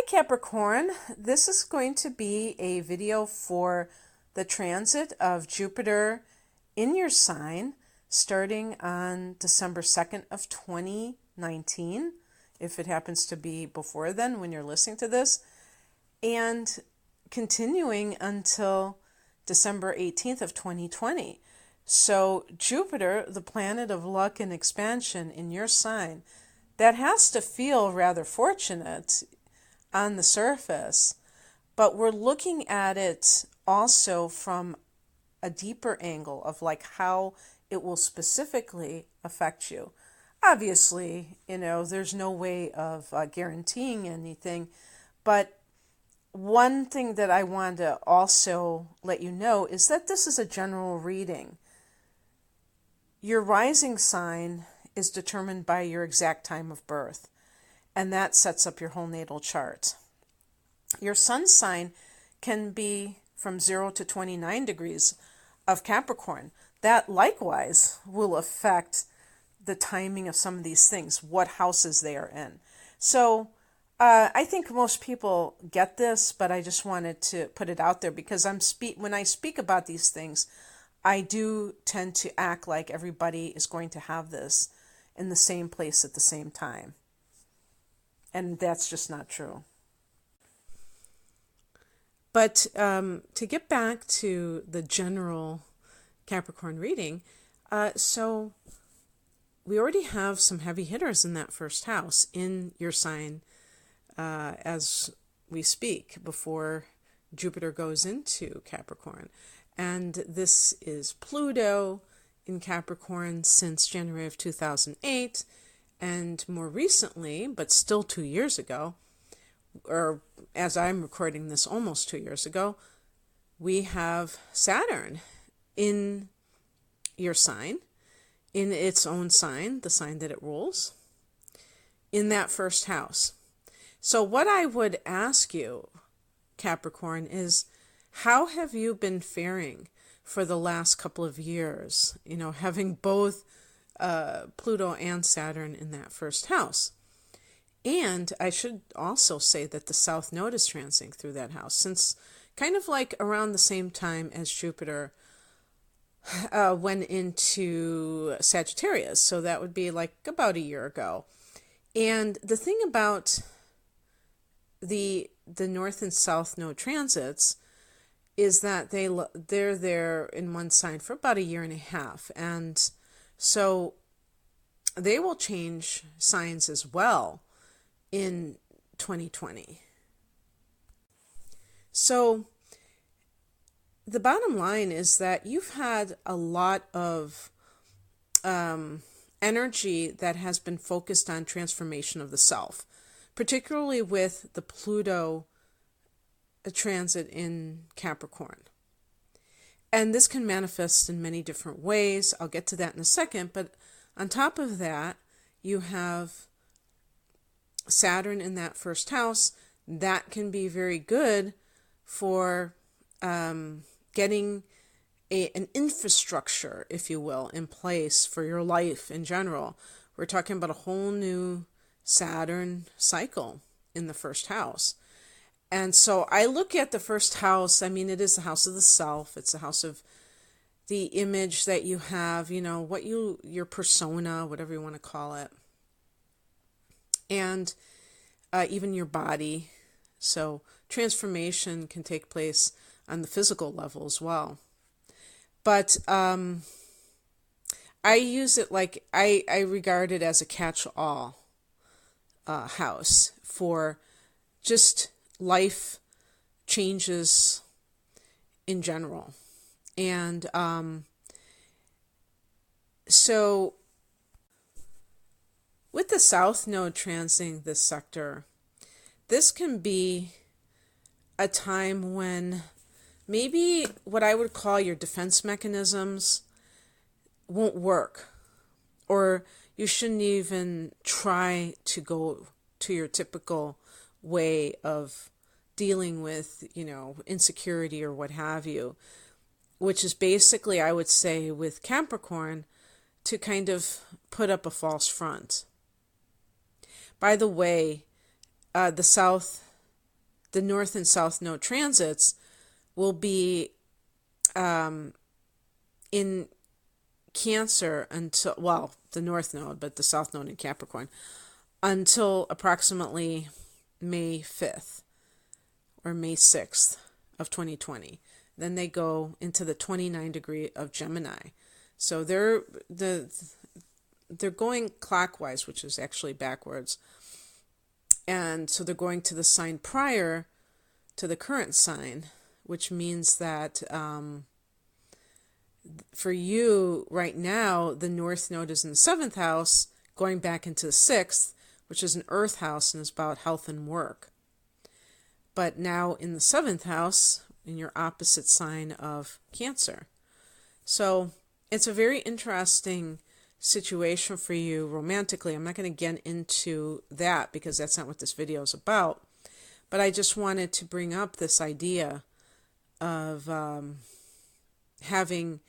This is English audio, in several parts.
Capricorn, this is going to be a video for the transit of Jupiter in your sign starting on December 2nd of 2019, if it happens to be before then when you're listening to this, and continuing until December 18th of 2020. So Jupiter, the planet of luck and expansion in your sign, that has to feel rather fortunate on the surface, but we're looking at it also from a deeper angle of like how it will specifically affect you. Obviously, there's no way of guaranteeing anything, but one thing that I want to also let you know is that this is a general reading. Your rising sign is determined by your exact time of birth, and that sets up your whole natal chart. Your sun sign can be from 0 to 29 degrees of Capricorn. That likewise will affect the timing of some of these things, what houses they are in. So I think most people get this, but I just wanted to put it out there because when I speak about these things, I do tend to act like everybody is going to have this in the same place at the same time. And that's just not true. But to get back to the general Capricorn reading, so we already have some heavy hitters in that first house in your sign as we speak before Jupiter goes into Capricorn. And this is Pluto in Capricorn since January of 2008. And more recently, but still 2 years ago, or as I'm recording this, almost 2 years ago, we have Saturn in your sign, in its own sign, the sign that it rules, in that first house. So what I would ask you, Capricorn, is how have you been faring for the last couple of years, having both Pluto and Saturn in that first house? And I should also say that the South Node is transiting through that house, since kind of like around the same time as Jupiter went into Sagittarius. So that would be like about a year ago. And the thing about the North and South Node transits is that they're there in one sign for about a year and a half. And so they will change signs as well in 2020. So the bottom line is that you've had a lot of energy that has been focused on transformation of the self, particularly with the Pluto transit in Capricorn. And this can manifest in many different ways. I'll get to that in a second. But on top of that, you have Saturn in that first house. That can be very good for getting an infrastructure, if you will, in place for your life in general. We're talking about a whole new Saturn cycle in the first house. And so I look at the first house, it is the house of the self. It's the house of the image that you have, your persona, whatever you want to call it. And even your body. So transformation can take place on the physical level as well. But I use it like, I regard it as a catch-all house for just life changes in general. And so with the South Node transiting this sector, this can be a time when maybe what I would call your defense mechanisms won't work, or you shouldn't even try to go to your typical way of dealing with, insecurity or what have you, which is basically, I would say, with Capricorn, to kind of put up a false front. By the way, the South the North and South Node transits will be in Cancer until, well, the North Node, but the South Node in Capricorn, until approximately May 5th or May 6th of 2020. Then they go into the 29 degree of Gemini. So they're going clockwise, which is actually backwards. And so they're going to the sign prior to the current sign, which means that for you right now, the North Node is in the 7th house, going back into the 6th, which is an Earth house and is about health and work. But now in the 7th house, in your opposite sign of Cancer. So it's a very interesting situation for you romantically. I'm not going to get into that because that's not what this video is about. But I just wanted to bring up this idea of having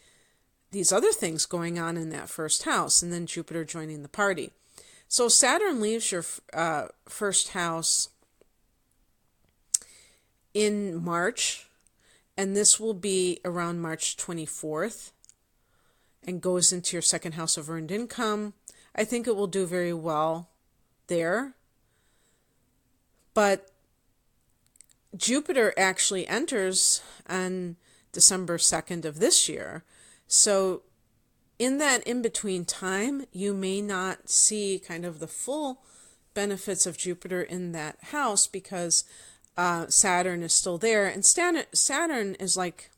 these other things going on in that first house, and then Jupiter joining the party. So Saturn leaves your first house in March, and this will be around March 24th, and goes into your second house of earned income. I think it will do very well there. But Jupiter actually enters on December 2nd of this year. So in that in-between time, you may not see kind of the full benefits of Jupiter in that house because Saturn is still there. And Saturn is like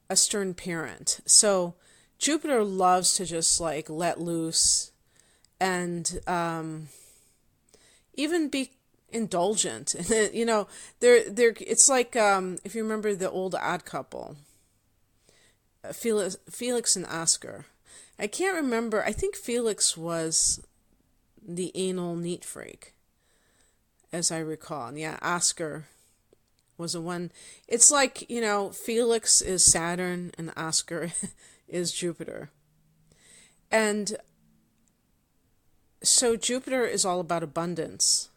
a stern parent. So Jupiter loves to just like let loose and even be indulgent. You know, it's like if you remember the old Odd Couple, Felix and Oscar. I can't remember. I think Felix was the anal neat freak, as I recall. And yeah, Oscar was the one. It's like, you know, Felix is Saturn and Oscar is Jupiter. And so Jupiter is all about abundance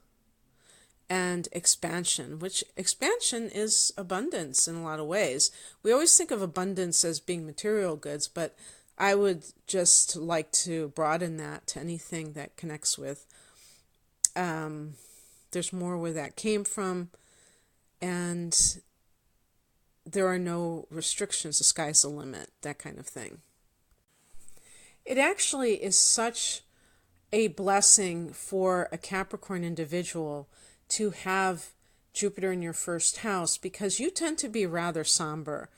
and expansion, which expansion is abundance in a lot of ways. We always think of abundance as being material goods, but I would just like to broaden that to anything that connects with there's more where that came from, and there are no restrictions, the sky's the limit, that kind of thing. It actually is such a blessing for a Capricorn individual to have Jupiter in your first house, because you tend to be rather somber.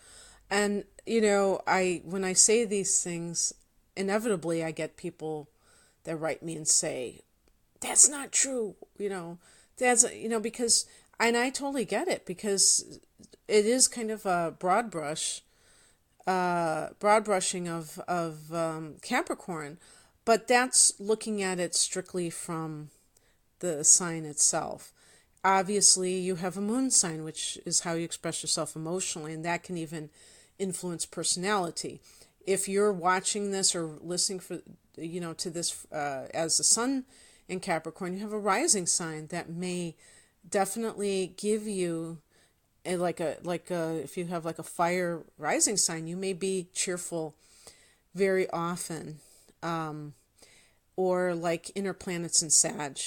And, you know, when I say these things, inevitably I get people that write me and say, that's not true, because, and I totally get it, because it is kind of a broad brushing of Capricorn, but that's looking at it strictly from the sign itself. Obviously, you have a moon sign, which is how you express yourself emotionally, and that can even influence personality. If you're watching this or listening to this as the sun in Capricorn, you have a rising sign that may definitely give you if you have like a fire rising sign, you may be cheerful very often, or like inner planets in Sag.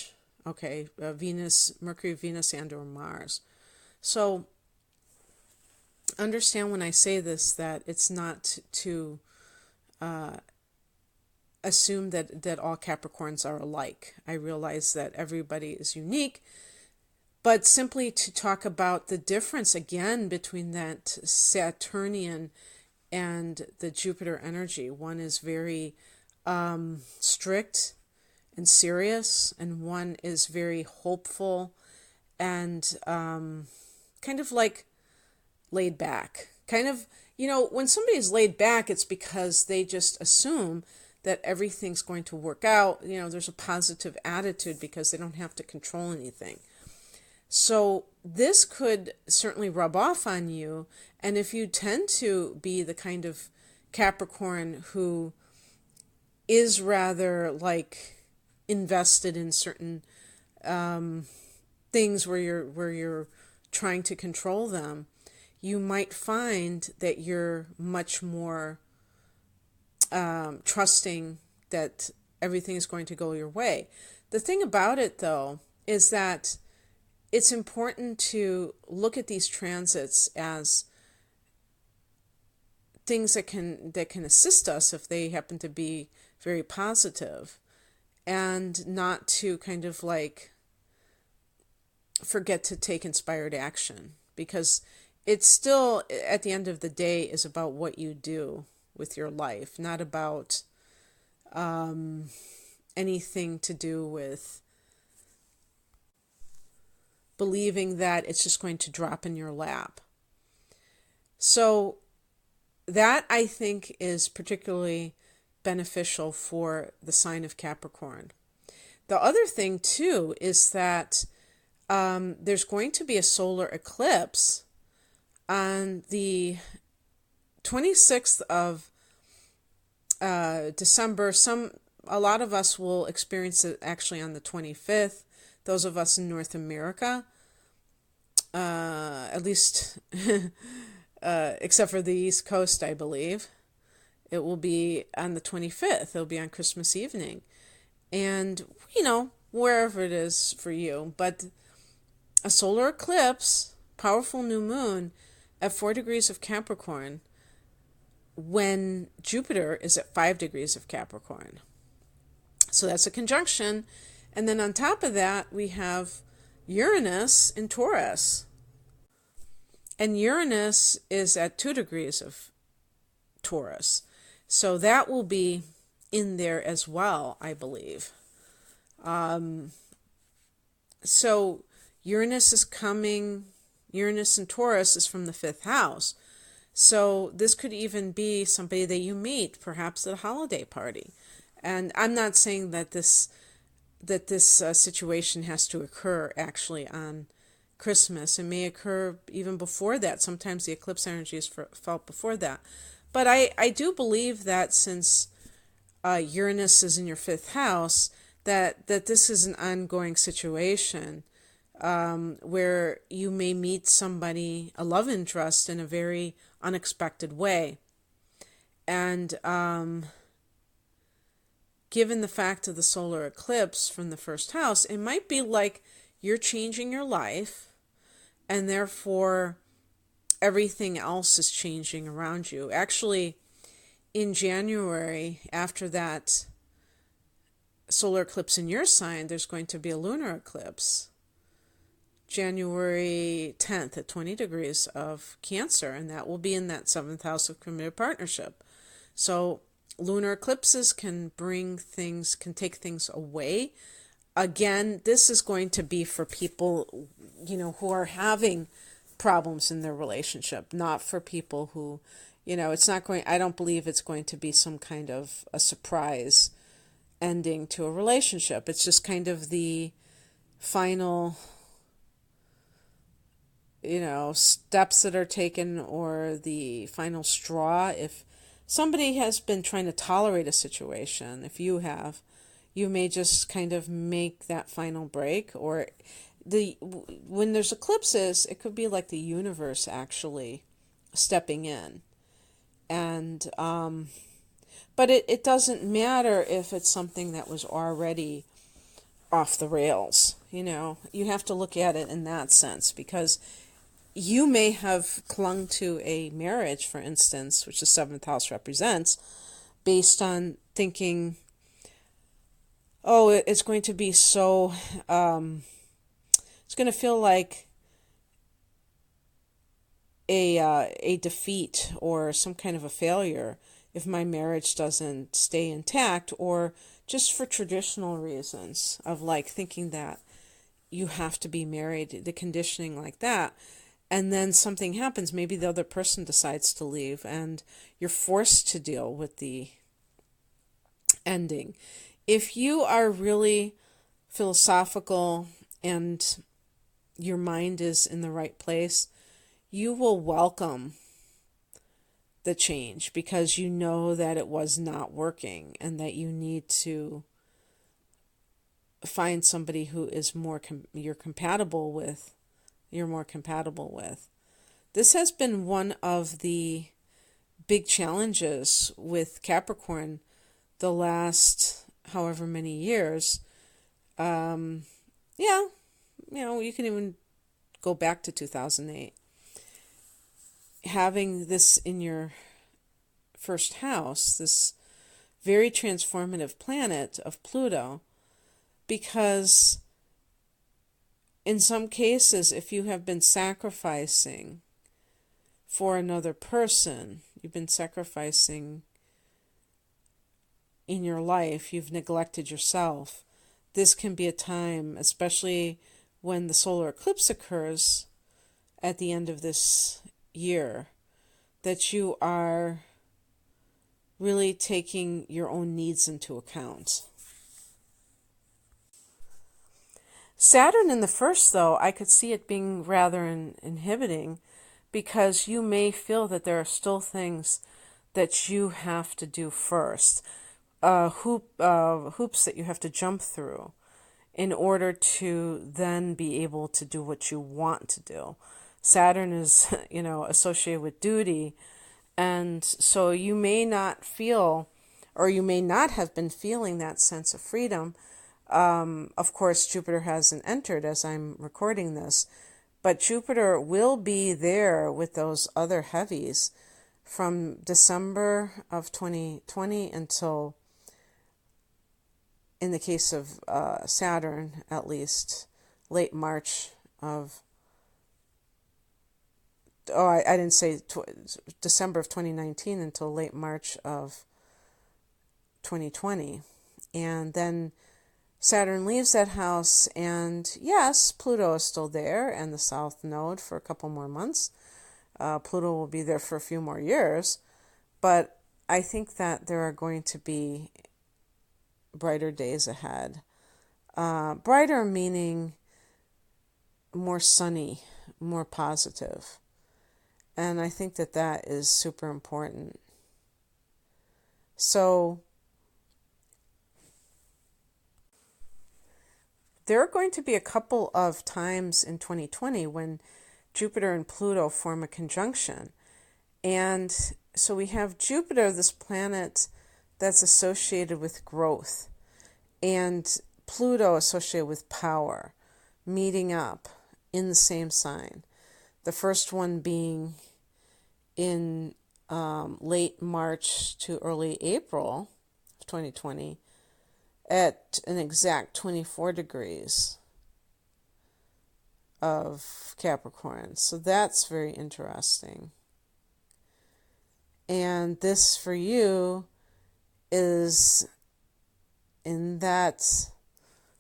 Okay, Mercury, Venus, and or Mars. So understand when I say this that it's not to assume that all Capricorns are alike. I realize that everybody is unique, but simply to talk about the difference again between that Saturnian and the Jupiter energy. One is very strict and serious, and one is very hopeful and kind of like laid back. Kind of, when somebody is laid back, it's because they just assume that everything's going to work out. There's a positive attitude because they don't have to control anything. So this could certainly rub off on you. And if you tend to be the kind of Capricorn who is rather like invested in certain things where you're trying to control them, you might find that you're much more trusting that everything is going to go your way. The thing about it, though, is that it's important to look at these transits as things that can assist us if they happen to be very positive, and not to kind of like forget to take inspired action, because it's still, at the end of the day, is about what you do with your life, not about anything to do with believing that it's just going to drop in your lap. So that, I think, is particularly beneficial for the sign of Capricorn. The other thing, too, is that there's going to be a solar eclipse on the 26th of December. A lot of us will experience it actually on the 25th. Those of us in North America, at least, except for the East Coast, I believe, it will be on the 25th. It'll be on Christmas evening. And, wherever it is for you. But a solar eclipse, powerful new moon, at 4 degrees of Capricorn, when Jupiter is at 5 degrees of Capricorn. So that's a conjunction. And then on top of that, we have Uranus in Taurus. And Uranus is at 2 degrees of Taurus. So that will be in there as well, I believe. So Uranus in Taurus is from the 5th house. So this could even be somebody that you meet, perhaps at a holiday party. And I'm not saying that this situation has to occur actually on Christmas. It may occur even before that. Sometimes the eclipse energy is felt before that. But I do believe that since Uranus is in your 5th house, that this is an ongoing situation where you may meet somebody, a love interest, in a very unexpected way. And given the fact of the solar eclipse from the 1st house, it might be like you're changing your life, and therefore everything else is changing around you. Actually, in January, after that solar eclipse in your sign, there's going to be a lunar eclipse. January 10th at 20 degrees of Cancer, and that will be in that 7th house of committed partnership. So lunar eclipses can take things away. Again, this is going to be for people, who are having problems in their relationship, not for people who, I don't believe it's going to be some kind of a surprise ending to a relationship. It's just kind of the final, steps that are taken, or the final straw. If somebody has been trying to tolerate a situation, if you have, you may just kind of make that final break. Or when there's eclipses, it could be like the universe actually stepping in. And but it doesn't matter if it's something that was already off the rails. You have to look at it in that sense, because you may have clung to a marriage, for instance, which the 7th house represents, based on thinking, oh, it's going to be so, it's going to feel like a defeat or some kind of a failure if my marriage doesn't stay intact, or just for traditional reasons of like thinking that you have to be married, the conditioning like that. And then something happens, maybe the other person decides to leave, and you're forced to deal with the ending. If you are really philosophical and your mind is in the right place, you will welcome the change, because you know that it was not working and that you need to find somebody who is more you're compatible with, you're more compatible with. This has been one of the big challenges with Capricorn the last however many years. Yeah, you can even go back to 2008. Having this in your first house, this very transformative planet of Pluto, because in some cases, if you have been sacrificing for another person, you've been sacrificing in your life, you've neglected yourself, this can be a time, especially when the solar eclipse occurs at the end of this year, that you are really taking your own needs into account. Saturn in the first, though, I could see it being rather inhibiting, because you may feel that there are still things that you have to do first, hoops that you have to jump through in order to then be able to do what you want to do. Saturn is, associated with duty, and so you may not feel, or you may not have been feeling that sense of freedom. Of course, Jupiter hasn't entered as I'm recording this, but Jupiter will be there with those other heavies from December of 2020 until, in the case of Saturn, at least late March of, I didn't say December of 2019 until late March of 2020. And then Saturn leaves that house, and yes, Pluto is still there, and the South Node for a couple more months. Pluto will be there for a few more years, but I think that there are going to be brighter days ahead. Brighter meaning more sunny, more positive. And I think that that is super important. So there are going to be a couple of times in 2020 when Jupiter and Pluto form a conjunction. And so we have Jupiter, this planet that's associated with growth, and Pluto associated with power, meeting up in the same sign. The first one being in late March to early April of 2020 at an exact 24 degrees of Capricorn. So that's very interesting. And this for you is in that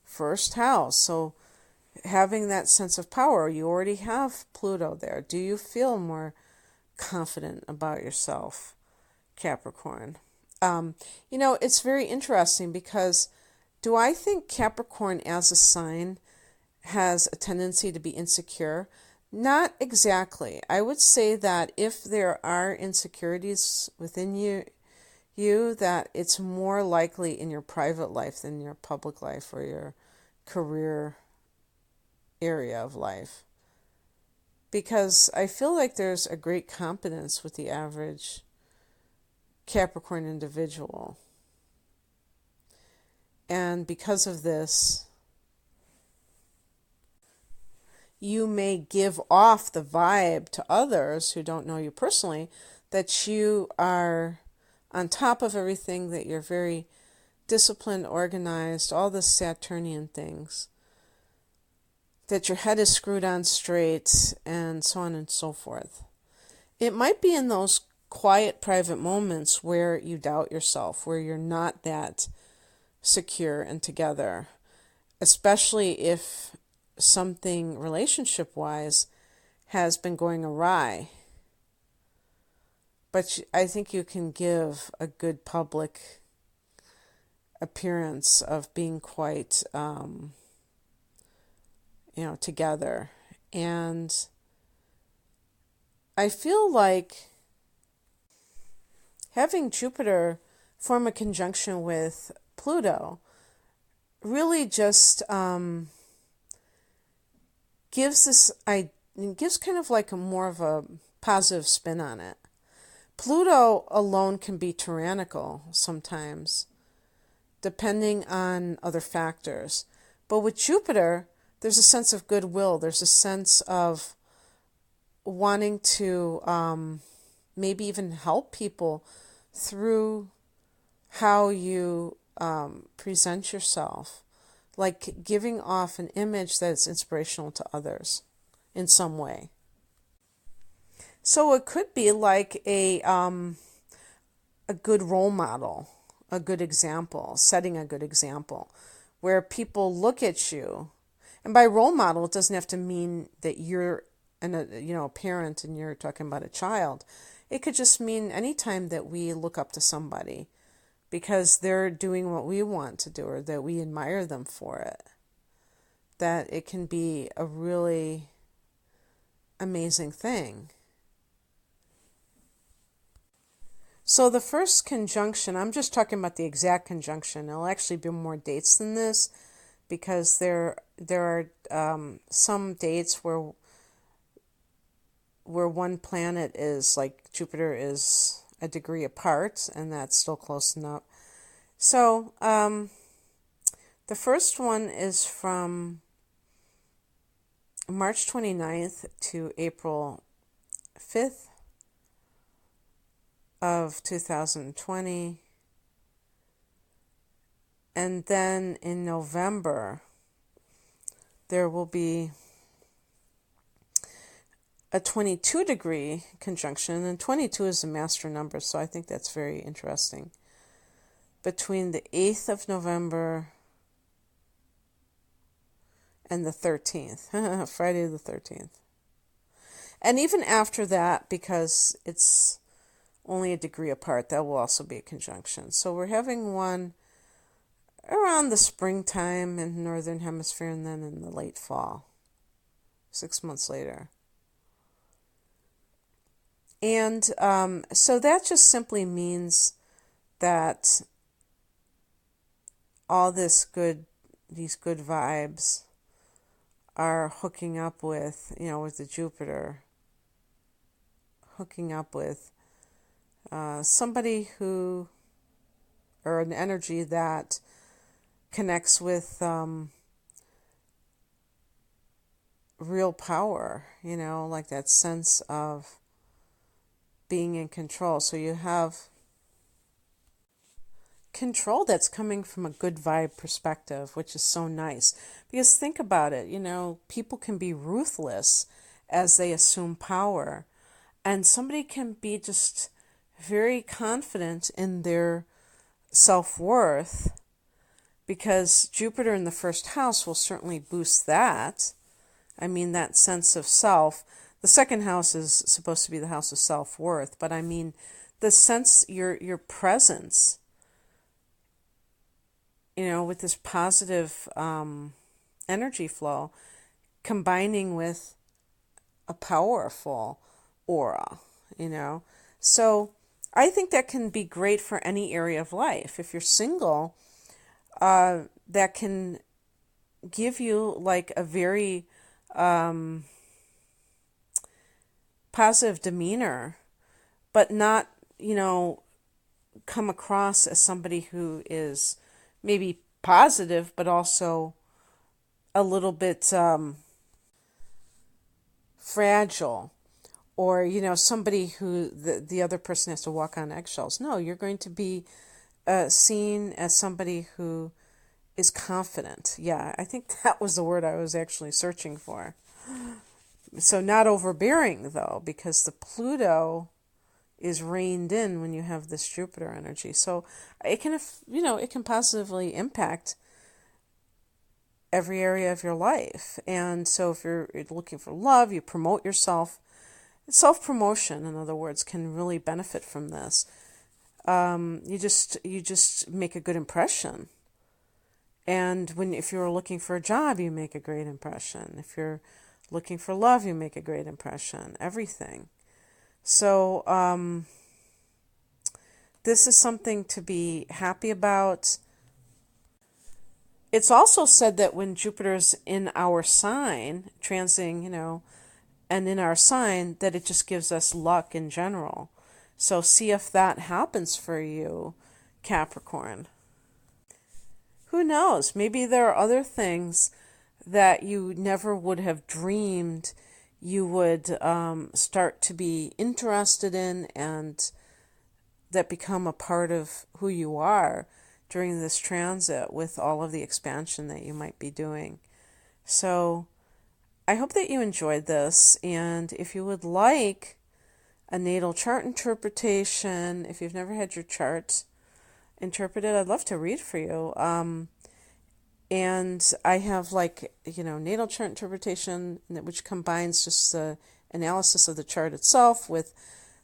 first house. So having that sense of power, you already have Pluto there. Do you feel more confident about yourself, Capricorn? It's very interesting, because do I think Capricorn as a sign has a tendency to be insecure? Not exactly. I would say that if there are insecurities within you, that it's more likely in your private life than your public life or your career area of life. Because I feel like there's a great competence with the average Capricorn individual. And because of this, you may give off the vibe to others who don't know you personally that you are on top of everything, that you're very disciplined, organized, all the Saturnian things, that your head is screwed on straight, and so on and so forth. It might be in those quiet, private moments where you doubt yourself, where you're not that secure and together, especially if something relationship-wise has been going awry. But I think you can give a good public appearance of being quite, together. And I feel like having Jupiter form a conjunction with Pluto really just gives this it gives kind of like a more of a positive spin on it. Pluto alone can be tyrannical sometimes, depending on other factors. But with Jupiter, there's a sense of goodwill. There's a sense of wanting to maybe even help people through how you present yourself, like giving off an image that is inspirational to others in some way. So it could be like a good role model, a good example, setting a good example, where people look at you. And by role model, it doesn't have to mean that you're a parent and you're talking about a child. It could just mean anytime that we look up to somebody because they're doing what we want to do or that we admire them for it, that it can be a really amazing thing. So the first conjunction, I'm just talking about the exact conjunction. There'll actually be more dates than this because there are some dates where one planet is like Jupiter is a degree apart, and that's still close enough. So the first one is from March 29th to April 5th of 2020. And then in November, there will be a 22 degree conjunction, and 22 is a master number, so I think that's very interesting. Between the 8th of November and the 13th, Friday the 13th. And even after that, because it's only a degree apart, that will also be a conjunction. So we're having one around the springtime in the Northern Hemisphere and then in the late fall, 6 months later. And so that just simply means that all these good vibes are hooking up with, with the Jupiter, hooking up with somebody who, or an energy that connects with real power, like that sense of being in control. So you have control that's coming from a good vibe perspective, which is so nice. Because think about it, people can be ruthless as they assume power, and somebody can be just very confident in their self-worth, because Jupiter in the first house will certainly boost that. I mean, that sense of self. The second house is supposed to be the house of self-worth, but I mean the sense, your presence, with this positive energy flow, combining with a powerful aura, So I think that can be great for any area of life. If you're single, that can give you like a very positive demeanor, but not, come across as somebody who is maybe positive, but also a little bit fragile, or, somebody who the other person has to walk on eggshells. No, you're going to be seen as somebody who is confident. Yeah, I think that was the word I was actually searching for. So not overbearing, though, because the Pluto is reined in when you have this Jupiter energy. So it can, it can positively impact every area of your life. And so if you're looking for love, you promote yourself. Self-promotion, in other words, can really benefit from this. You just make a good impression. And if you're looking for a job, you make a great impression. If you're looking for love, you make a great impression. Everything. So this is something to be happy about. It's also said that when Jupiter's in our sign, transiting, and in our sign, that it just gives us luck in general. So see if that happens for you, Capricorn. Who knows? Maybe there are other things that you never would have dreamed you would start to be interested in, and that become a part of who you are during this transit with all of the expansion that you might be doing. So I hope that you enjoyed this, and if you would like a natal chart interpretation, if you've never had your chart interpreted, I'd love to read for you. And I have natal chart interpretation, which combines just the analysis of the chart itself with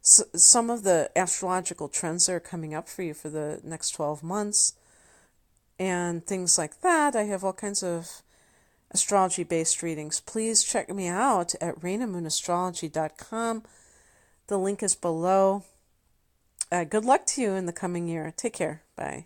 some of the astrological trends that are coming up for you for the next 12 months and things like that. I have all kinds of astrology-based readings. Please check me out at rainamoonastrology.com. The link is below. Good luck to you in the coming year. Take care. Bye.